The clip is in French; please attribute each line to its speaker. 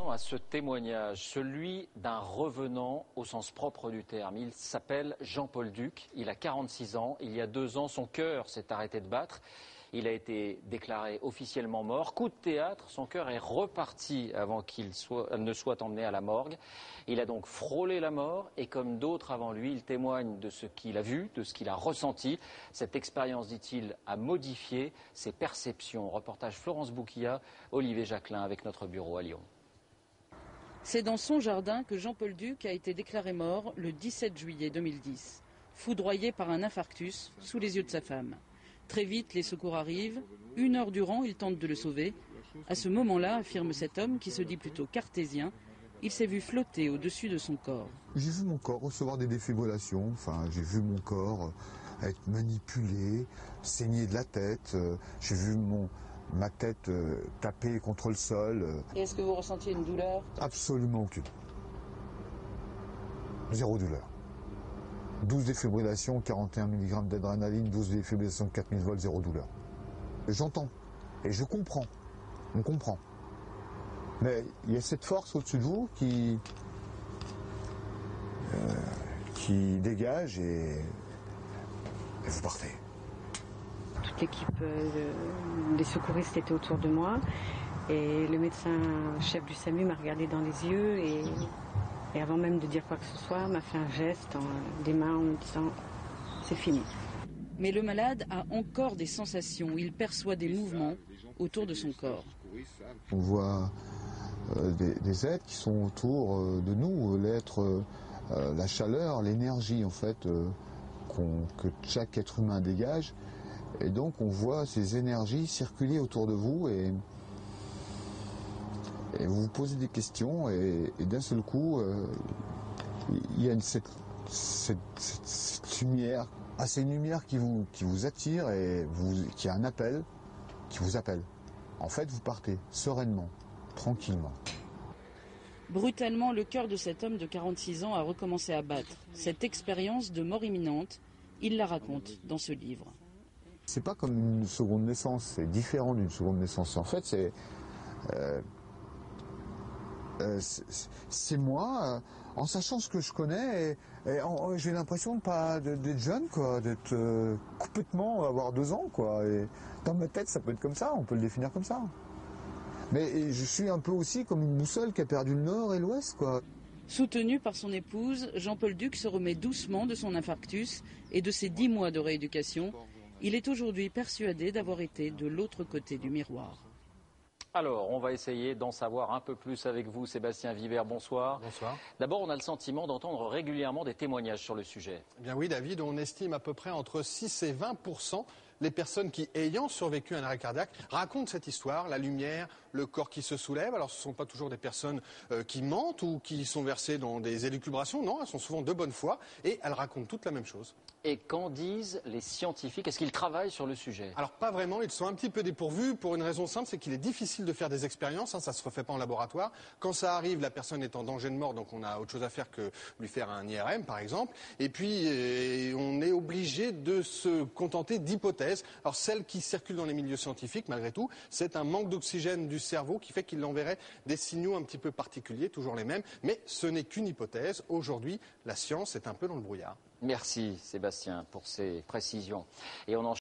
Speaker 1: À ce témoignage, celui d'un revenant au sens propre du terme. Il s'appelle Jean-Paul Duc, il a 46 ans. Il y a 2 ans, son cœur s'est arrêté de battre. Il a été déclaré officiellement mort. Coup de théâtre, son cœur est reparti avant qu'il ne soit emmené à la morgue. Il a donc frôlé la mort et comme d'autres avant lui, il témoigne de ce qu'il a vu, de ce qu'il a ressenti. Cette expérience, dit-il, a modifié ses perceptions. Reportage Florence Bouquilla, Olivier Jacquelin avec notre bureau à Lyon.
Speaker 2: C'est dans son jardin que Jean-Paul Duc a été déclaré mort le 17 juillet 2010, foudroyé par un infarctus sous les yeux de sa femme. Très vite, les secours arrivent. 1 heure durant, ils tentent de le sauver. À ce moment-là, affirme cet homme qui se dit plutôt cartésien, il s'est vu flotter au-dessus de son corps.
Speaker 3: J'ai vu mon corps recevoir des défibrillations, enfin j'ai vu mon corps être manipulé, saigner de la tête, j'ai vu ma tête taper contre le sol.
Speaker 2: Et est-ce que vous ressentiez une douleur?
Speaker 3: Absolument aucune. 0 douleur. 12 défibrillations, 41 mg d'adrénaline, 12 défibrillations de 4000 volts, 0 douleur. J'entends et je comprends. On comprend. Mais il y a cette force au-dessus de vous qui dégage et vous partez.
Speaker 4: Toute l'équipe des secouristes était autour de moi et le médecin chef du SAMU m'a regardé dans les yeux et avant même de dire quoi que ce soit, m'a fait un geste des mains en me disant « c'est fini ».
Speaker 2: Mais le malade a encore des sensations, il perçoit des mouvements autour de son corps.
Speaker 3: On voit des êtres qui sont autour de nous, l'être, la chaleur, l'énergie en fait que chaque être humain dégage. Et donc on voit ces énergies circuler autour de vous et vous vous posez des questions et d'un seul coup il y a cette lumière. Ah, c'est une lumière qui vous attire et qui a un appel, qui vous appelle. En fait, vous partez sereinement, tranquillement.
Speaker 2: Brutalement, le cœur de cet homme de 46 ans a recommencé à battre. Cette expérience de mort imminente, il la raconte dans ce livre.
Speaker 3: C'est pas comme une seconde naissance, c'est différent d'une seconde naissance. En fait, c'est moi, en sachant ce que je connais, et j'ai l'impression d'être jeune, quoi, d'être complètement, avoir 2 ans, quoi. Et dans ma tête, ça peut être comme ça, on peut le définir comme ça. Mais je suis un peu aussi comme une boussole qui a perdu le nord et l'ouest, quoi.
Speaker 2: Soutenu par son épouse, Jean-Paul Duc se remet doucement de son infarctus et de ses 10 mois de rééducation. Il est aujourd'hui persuadé d'avoir été de l'autre côté du miroir.
Speaker 1: Alors, on va essayer d'en savoir un peu plus avec vous, Sébastien Vibert. Bonsoir.
Speaker 5: Bonsoir.
Speaker 1: D'abord, on a le sentiment d'entendre régulièrement des témoignages sur le sujet.
Speaker 5: Eh bien oui, David, on estime à peu près entre 6 et 20% les personnes qui, ayant survécu à un arrêt cardiaque, racontent cette histoire, la lumière, le corps qui se soulève. Alors, ce ne sont pas toujours des personnes qui mentent ou qui sont versées dans des élucubrations. Non, elles sont souvent de bonne foi et elles racontent toutes la même chose.
Speaker 1: Et qu'en disent les scientifiques? Est-ce qu'ils travaillent sur le sujet?
Speaker 5: Alors pas vraiment, ils sont un petit peu dépourvus pour une raison simple, c'est qu'il est difficile de faire des expériences, ça se refait pas en laboratoire. Quand ça arrive, la personne est en danger de mort, donc on a autre chose à faire que lui faire un IRM par exemple. Et puis on est obligé de se contenter d'hypothèses. Alors celle qui circule dans les milieux scientifiques, malgré tout, c'est un manque d'oxygène du cerveau qui fait qu'il enverrait des signaux un petit peu particuliers, toujours les mêmes. Mais ce n'est qu'une hypothèse. Aujourd'hui, la science est un peu dans le brouillard.
Speaker 1: Merci Sébastien pour ces précisions. Et on